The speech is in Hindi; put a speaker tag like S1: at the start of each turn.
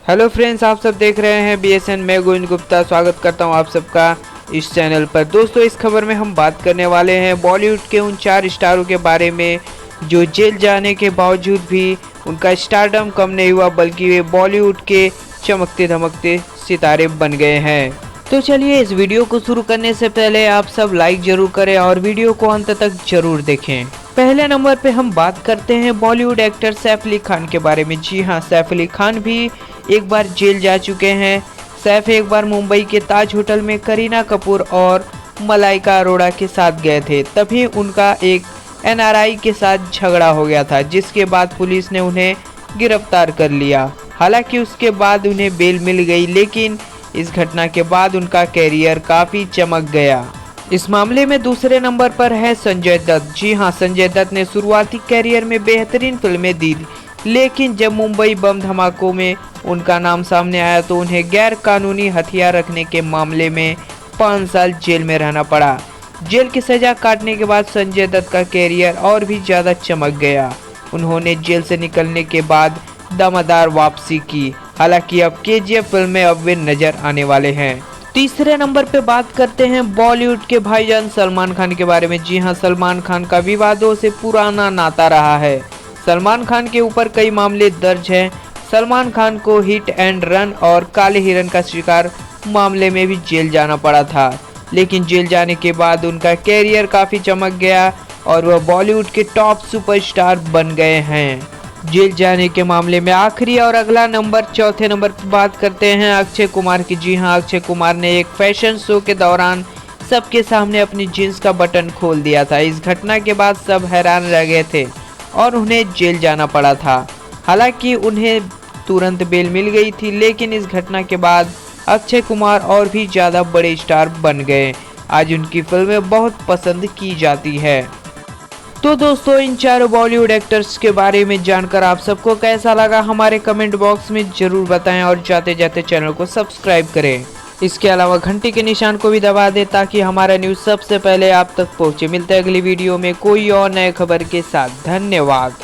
S1: हेलो फ्रेंड्स, आप सब देख रहे हैं BSN। मैं गोविंद गुप्ता स्वागत करता हूं आप सबका इस चैनल पर। दोस्तों, इस खबर में हम बात करने वाले हैं बॉलीवुड के उन 4 स्टारों के बारे में जो जेल जाने के बावजूद भी उनका स्टारडम कम नहीं हुआ, बल्कि वे बॉलीवुड के चमकते धमकते सितारे बन गए हैं। तो चलिए, इस वीडियो को शुरू करने से पहले आप सब लाइक जरूर करें और वीडियो को अंत तक जरूर देखें। पहले नंबर पे हम बात करते हैं बॉलीवुड एक्टर सैफ अली खान के बारे में। जी हाँ, सैफ अली खान भी एक बार जेल जा चुके हैं। सैफ एक बार मुंबई के ताज होटल में करीना कपूर और मलाइका अरोड़ा के साथ गए थे। तभी उनका एक NRI के साथ झगड़ा हो गया था, जिसके बाद पुलिस ने उन्हें गिरफ्तार कर लिया। हालांकि उसके बाद उन्हें बेल मिल गई, लेकिन इस घटना के बाद उनका कैरियर काफ़ी चमक गया। इस मामले में दूसरे नंबर पर है संजय दत्त। जी हाँ, संजय दत्त ने शुरुआती कैरियर में बेहतरीन फिल्में दी, लेकिन जब मुंबई बम धमाकों में उनका नाम सामने आया तो उन्हें गैर कानूनी हथियार रखने के मामले में 5 साल जेल में रहना पड़ा। जेल की सजा काटने के बाद संजय दत्त का कैरियर और भी ज़्यादा चमक गया। उन्होंने जेल से निकलने के बाद दमदार वापसी की। हालांकि अब KGF फिल्म में अब वे नजर आने वाले हैं। तीसरे नंबर पे बात करते हैं बॉलीवुड के भाईजान सलमान खान के बारे में। जी हाँ, सलमान खान का विवादों से पुराना नाता रहा है। सलमान खान के ऊपर कई मामले दर्ज हैं। सलमान खान को हिट एंड रन और काले हिरन का शिकार मामले में भी जेल जाना पड़ा था, लेकिन जेल जाने के बाद उनका कैरियर काफ़ी चमक गया और वह बॉलीवुड के टॉप सुपरस्टार बन गए हैं। जेल जाने के मामले में आखिरी और अगला नंबर, चौथे नंबर पर बात करते हैं अक्षय कुमार की। जी हाँ, अक्षय कुमार ने एक फैशन शो के दौरान सबके सामने अपनी जींस का बटन खोल दिया था। इस घटना के बाद सब हैरान रह गए थे और उन्हें जेल जाना पड़ा था। हालांकि उन्हें तुरंत बेल मिल गई थी, लेकिन इस घटना के बाद अक्षय कुमार और भी ज़्यादा बड़े स्टार बन गए। आज उनकी फिल्में बहुत पसंद की जाती है। तो दोस्तों, इन 4 बॉलीवुड एक्टर्स के बारे में जानकर आप सबको कैसा लगा, हमारे कमेंट बॉक्स में ज़रूर बताएं और जाते जाते चैनल को सब्सक्राइब करें। इसके अलावा घंटी के निशान को भी दबा दें ताकि हमारा न्यूज़ सबसे पहले आप तक पहुंचे। मिलते हैं अगली वीडियो में कोई और नए खबर के साथ। धन्यवाद।